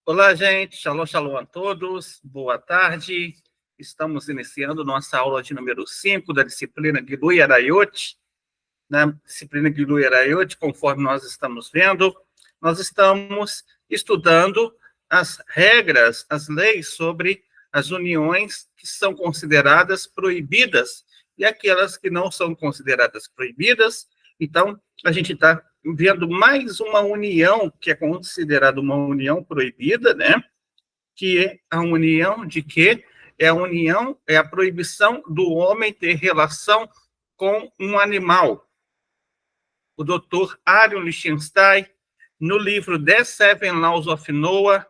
Olá, gente. Shalom, shalom a todos. Boa tarde. Estamos iniciando nossa aula de número 5 da disciplina Gilui Arayot. Na disciplina Gilui Arayot, conforme nós estamos vendo, nós estamos estudando as regras, as leis sobre as uniões que são consideradas proibidas e aquelas que não são consideradas proibidas. Então, a gente está vendo mais uma união que é considerada uma união proibida, né? Que é a união de quê? É a proibição do homem ter relação com um animal. O Dr. Ariel Lichtenstein, no livro The Seven Laws of Noah,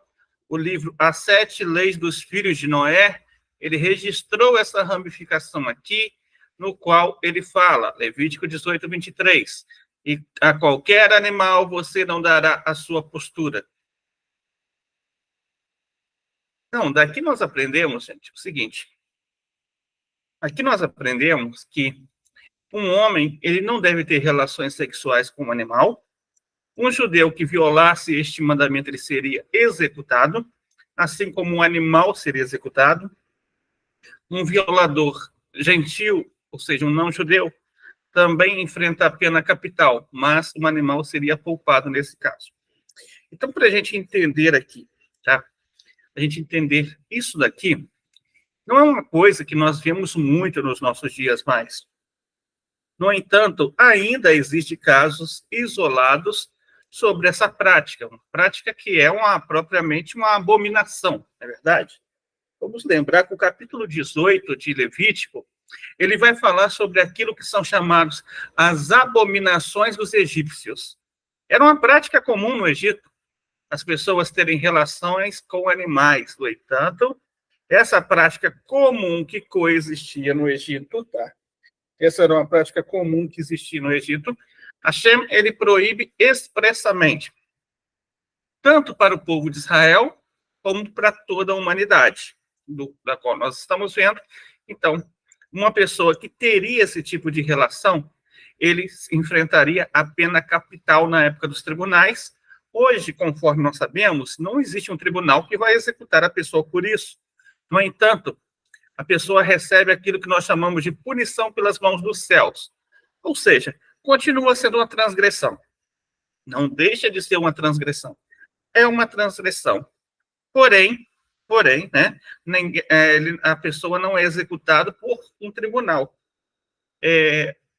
o livro As Sete Leis dos Filhos de Noé, ele registrou essa ramificação aqui, no qual ele fala, Levítico 18, 23, e a qualquer animal você não dará a sua postura. Então, daqui nós aprendemos, gente, o seguinte. Aqui nós aprendemos que um homem, ele não deve ter relações sexuais com um animal. Um judeu que violasse este mandamento, ele seria executado, assim como um animal seria executado. Um violador gentil, ou seja, um não-judeu, também enfrenta a pena capital, mas um animal seria poupado nesse caso. Então, para a gente entender aqui, tá? A gente entender isso daqui, não é uma coisa que nós vemos muito nos nossos dias mais. No entanto, ainda existem casos isolados sobre essa prática, uma prática que é propriamente uma abominação, não é verdade? Vamos lembrar que o capítulo 18 de Levítico, ele vai falar sobre aquilo que são chamados as abominações dos egípcios. Era uma prática comum no Egito, as pessoas terem relações com animais. No entanto, essa prática comum que coexistia no Egito, tá? Essa era uma prática comum que existia no Egito. Hashem, ele proíbe expressamente, tanto para o povo de Israel, como para toda a humanidade, da qual nós estamos vendo. Então, uma pessoa que teria esse tipo de relação, ele enfrentaria a pena capital na época dos tribunais. Hoje, conforme nós sabemos, não existe um tribunal que vai executar a pessoa por isso. No entanto, a pessoa recebe aquilo que nós chamamos de punição pelas mãos dos céus. Ou seja, continua sendo uma transgressão. Não deixa de ser uma transgressão. É uma transgressão. Porém, né, a pessoa não é executada por um tribunal.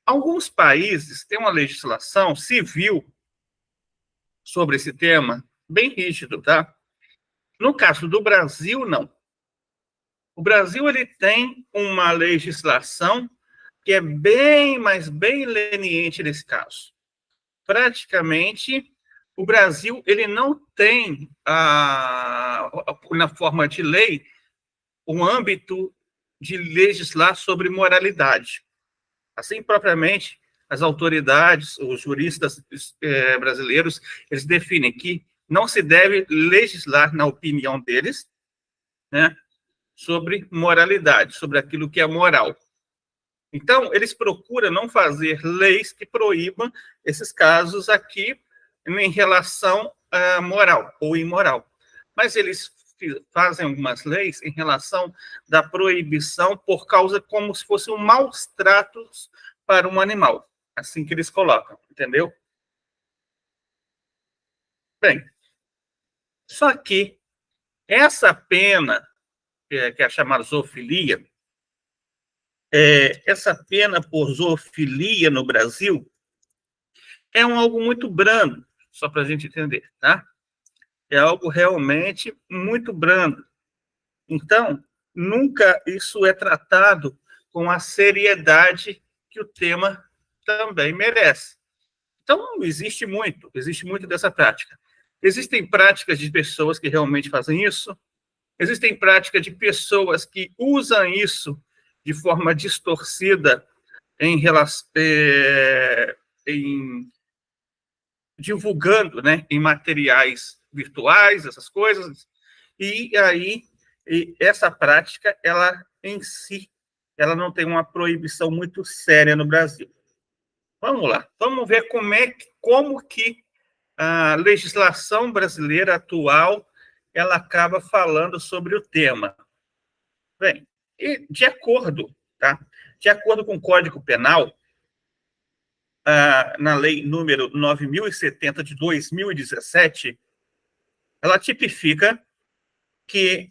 Alguns países têm uma legislação civil sobre esse tema bem rígido, tá? No caso do Brasil, não. O Brasil, ele tem uma legislação que é bem, mas bem leniente nesse caso. Praticamente, o Brasil, ele não tem, na forma de lei, um âmbito de legislar sobre moralidade. Assim, propriamente, as autoridades, os juristas brasileiros, eles definem que não se deve legislar, na opinião deles, né, sobre moralidade, sobre aquilo que é moral. Então, eles procuram não fazer leis que proíbam esses casos aqui em relação a moral ou imoral. Mas eles fazem algumas leis em relação da proibição por causa como se fossem maus tratos para um animal. Assim que eles colocam, entendeu? Bem, só que essa pena, que é chamada zoofilia, essa pena por zoofilia no Brasil é algo muito brando, só para a gente entender, tá? É algo realmente muito brando. Então, nunca isso é tratado com a seriedade que o tema também merece. Então, existe muito dessa prática. Existem práticas de pessoas que realmente fazem isso, existem práticas de pessoas que usam isso de forma distorcida em relação, divulgando, né, em materiais virtuais, essas coisas, e aí essa prática, ela em si, ela não tem uma proibição muito séria no Brasil. Vamos lá, vamos ver como que a legislação brasileira atual ela acaba falando sobre o tema. Bem, e de acordo, tá? De acordo com o Código Penal, na lei número 9.070 de 2017, ela tipifica que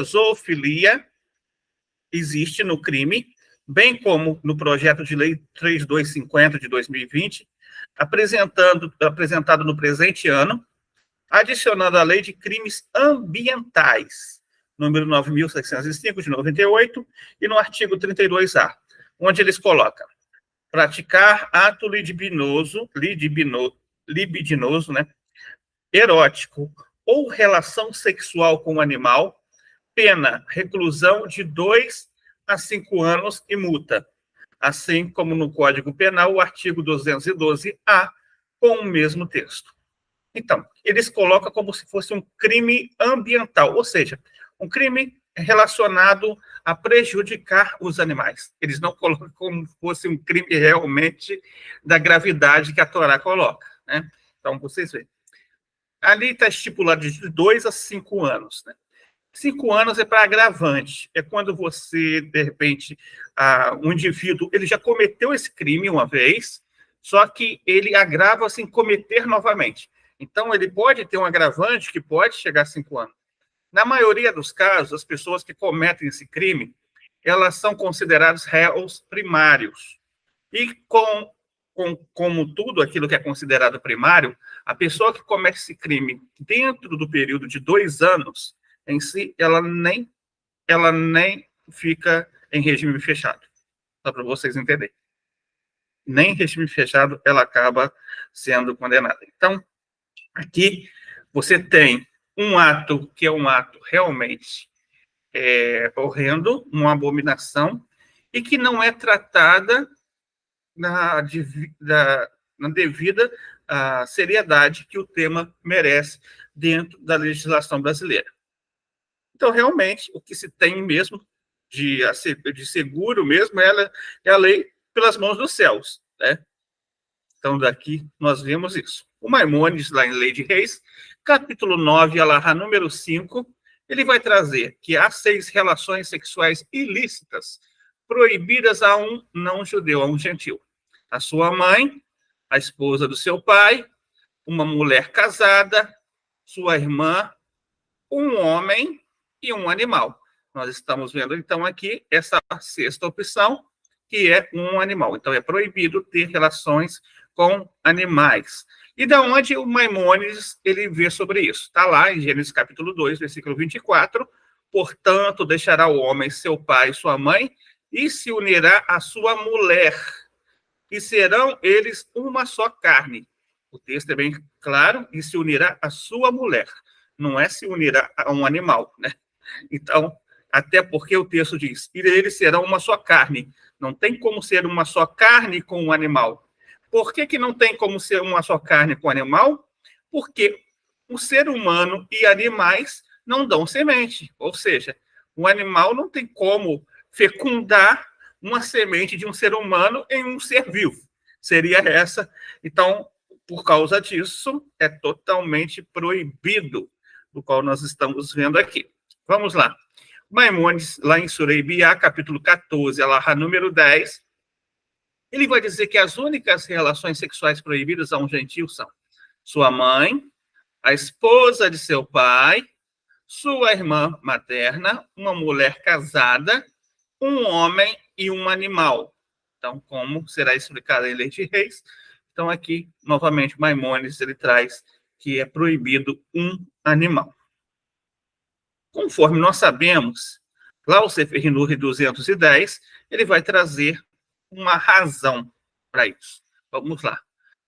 zoofilia existe no crime, bem como no projeto de lei 3250 de 2020, apresentado no presente ano, adicionando a lei de crimes ambientais, número 9.605 de 98, e no artigo 32A, onde eles colocam praticar ato libidinoso, né, erótico ou relação sexual com o animal, pena, reclusão de 2 a 5 anos e multa, assim como no Código Penal, o artigo 212-A, com o mesmo texto. Então, eles colocam como se fosse um crime ambiental, ou seja, um crime relacionado a prejudicar os animais. Eles não colocam como se fosse um crime realmente da gravidade que a Torá coloca, né? Então, vocês veem. Ali está estipulado de 2 a 5 anos, né? 5 anos é para agravante. É quando você, de repente, um indivíduo, ele já cometeu esse crime uma vez, só que ele agrava-se em cometer novamente. Então, ele pode ter um agravante que pode chegar a 5 anos. Na maioria dos casos, as pessoas que cometem esse crime, elas são consideradas réus primários. E como tudo aquilo que é considerado primário, a pessoa que comete esse crime dentro do período de 2 anos, em si, ela nem fica em regime fechado. Só para vocês entenderem. Nem em regime fechado ela acaba sendo condenada. Então, aqui você tem um ato que é um ato realmente horrendo, uma abominação, e que não é tratada na devida seriedade que o tema merece dentro da legislação brasileira. Então, realmente, o que se tem mesmo de seguro mesmo é a lei pelas mãos dos céus, né? Então, daqui nós vemos isso. O Maimônides, lá em Lei de Reis, capítulo 9, alahá número 5, ele vai trazer que há 6 relações sexuais ilícitas proibidas a um não-judeu, a um gentil. A sua mãe, a esposa do seu pai, uma mulher casada, sua irmã, um homem e um animal. Nós estamos vendo, então, aqui essa 6ª opção, que é um animal. Então, é proibido ter relações com animais. E da onde o Maimônides ele vê sobre isso? Está lá em Gênesis capítulo 2, versículo 24. Portanto, deixará o homem seu pai e sua mãe e se unirá à sua mulher, e serão eles uma só carne. O texto é bem claro, e se unirá à sua mulher. Não é se unirá a um animal, né? Então, até porque o texto diz, e eles serão uma só carne. Não tem como ser uma só carne com um animal. Por que não tem como ser uma só carne com animal? Porque o ser humano e animais não dão semente. Ou seja, o animal não tem como fecundar uma semente de um ser humano em um ser vivo. Seria essa. Então, por causa disso, é totalmente proibido, do qual nós estamos vendo aqui. Vamos lá. Maimônides, lá em Sureibiá, capítulo 14, alahá número 10, ele vai dizer que as únicas relações sexuais proibidas a um gentil são sua mãe, a esposa de seu pai, sua irmã materna, uma mulher casada, um homem e um animal. Então, como será explicado em Lei de Reis? Então, aqui, novamente, Maimônides, ele traz que é proibido um animal. Conforme nós sabemos, lá o Sefer Hinuri 210, ele vai trazer uma razão para isso. Vamos lá.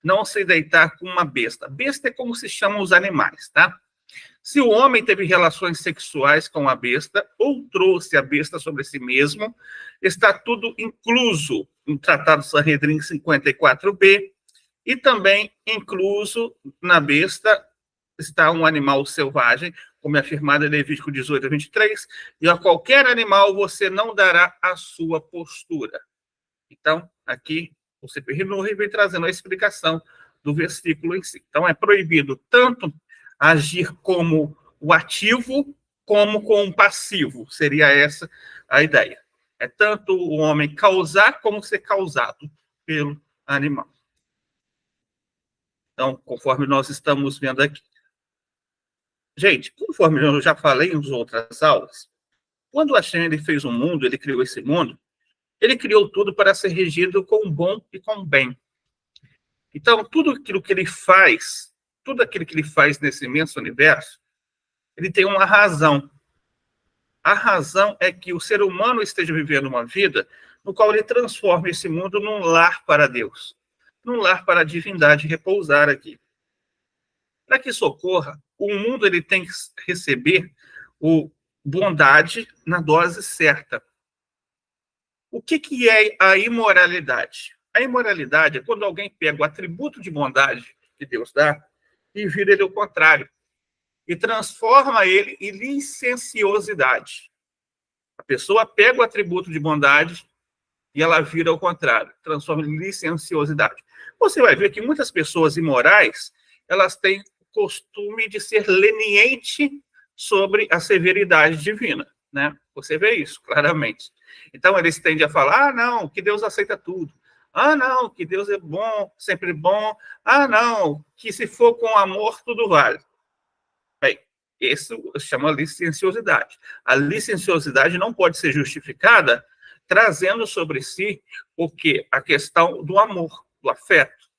Não se deitar com uma besta. Besta é como se chamam os animais, tá? Se o homem teve relações sexuais com a besta ou trouxe a besta sobre si mesmo, está tudo incluso no Tratado Sanhedrin 54b, e também incluso na besta está um animal selvagem, como é afirmado em Levítico 18 a 23, e a qualquer animal você não dará a sua postura. Então, aqui, o Sefer Hinuri vem trazendo a explicação do versículo em si. Então, é proibido tanto agir como o ativo como com o passivo. Seria essa a ideia. É tanto o homem causar como ser causado pelo animal. Então, conforme nós estamos vendo aqui. Gente, conforme eu já falei em outras aulas, quando Hashem ele fez o mundo, ele criou esse mundo, ele criou tudo para ser regido com o bom e com o bem. Então, tudo aquilo que ele faz nesse imenso universo, ele tem uma razão. A razão é que o ser humano esteja vivendo uma vida no qual ele transforma esse mundo num lar para Deus, num lar para a divindade repousar aqui. Para que isso ocorra, o mundo ele tem que receber o bondade na dose certa. O que é a imoralidade? A imoralidade é quando alguém pega o atributo de bondade que Deus dá e vira ele ao contrário, e transforma ele em licenciosidade. A pessoa pega o atributo de bondade e ela vira ao contrário, transforma em licenciosidade. Você vai ver que muitas pessoas imorais, elas têm o costume de ser leniente sobre a severidade divina, né? Você vê isso claramente. Então, eles tendem a falar, não, que Deus aceita tudo. Não, que Deus é bom, sempre bom. Não, que se for com amor, tudo vale. Bem, isso chama licenciosidade. A licenciosidade não pode ser justificada trazendo sobre si o quê? A questão do amor, do afeto.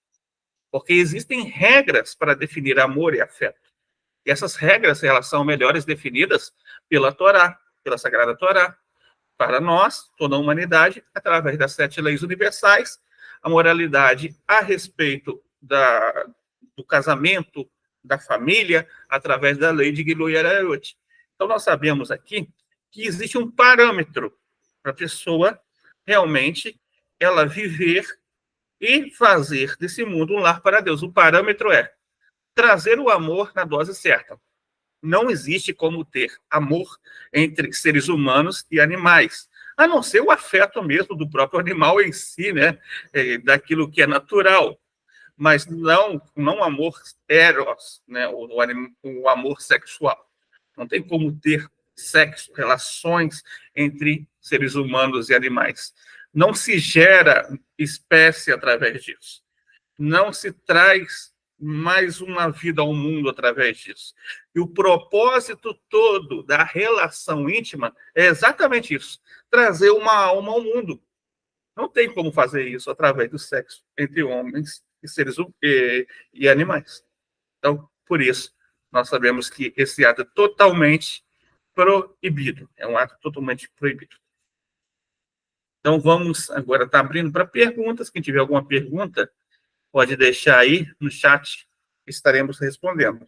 Porque existem regras para definir amor e afeto. E essas regras, elas são melhores definidas pela Torá, pela Sagrada Torá. Para nós, toda a humanidade, através das 7 leis universais, a moralidade a respeito do casamento, da família, através da lei de Gilui Arayot. Então, nós sabemos aqui que existe um parâmetro para a pessoa realmente ela viver e fazer desse mundo um lar para Deus. O parâmetro é trazer o amor na dose certa. Não existe como ter amor entre seres humanos e animais, a não ser o afeto mesmo do próprio animal em si, né? Daquilo que é natural, mas não amor eros, né? O amor sexual. Não tem como ter sexo, relações entre seres humanos e animais. Não se gera espécie através disso. Não se traz mais uma vida ao mundo através disso. E o propósito todo da relação íntima é exatamente isso: trazer uma alma ao mundo. Não tem como fazer isso através do sexo entre homens e seres e animais. Então, por isso, nós sabemos que esse ato é totalmente proibido. É um ato totalmente proibido. Então, vamos agora estar abrindo para perguntas. Quem tiver alguma pergunta, pode deixar aí no chat, estaremos respondendo.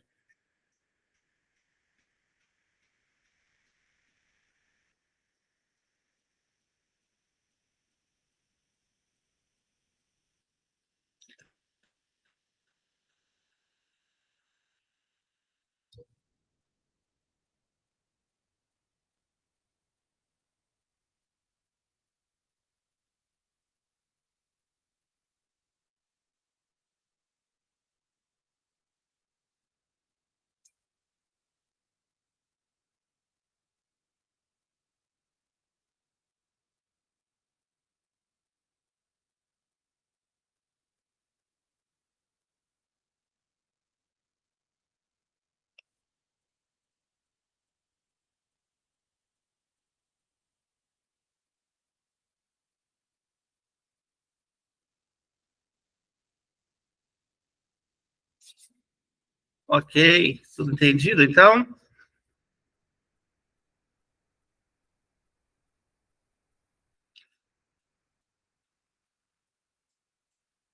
Ok, tudo entendido, então?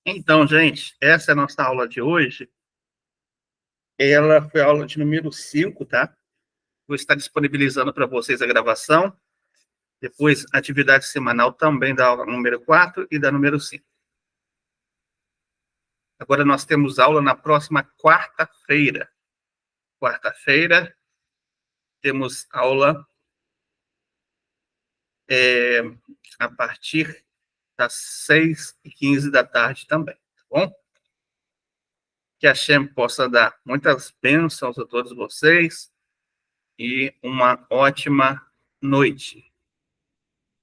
Então, gente, essa é a nossa aula de hoje. Ela foi a aula de número 5, tá? Vou estar disponibilizando para vocês a gravação. Depois, atividade semanal também da aula número 4 e da número 5. Agora, nós temos aula na próxima quarta-feira. Quarta-feira, temos aula a partir das 6h15 da tarde também, tá bom? Que a Hashem possa dar muitas bênçãos a todos vocês, e uma ótima noite.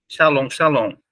Shalom, shalom.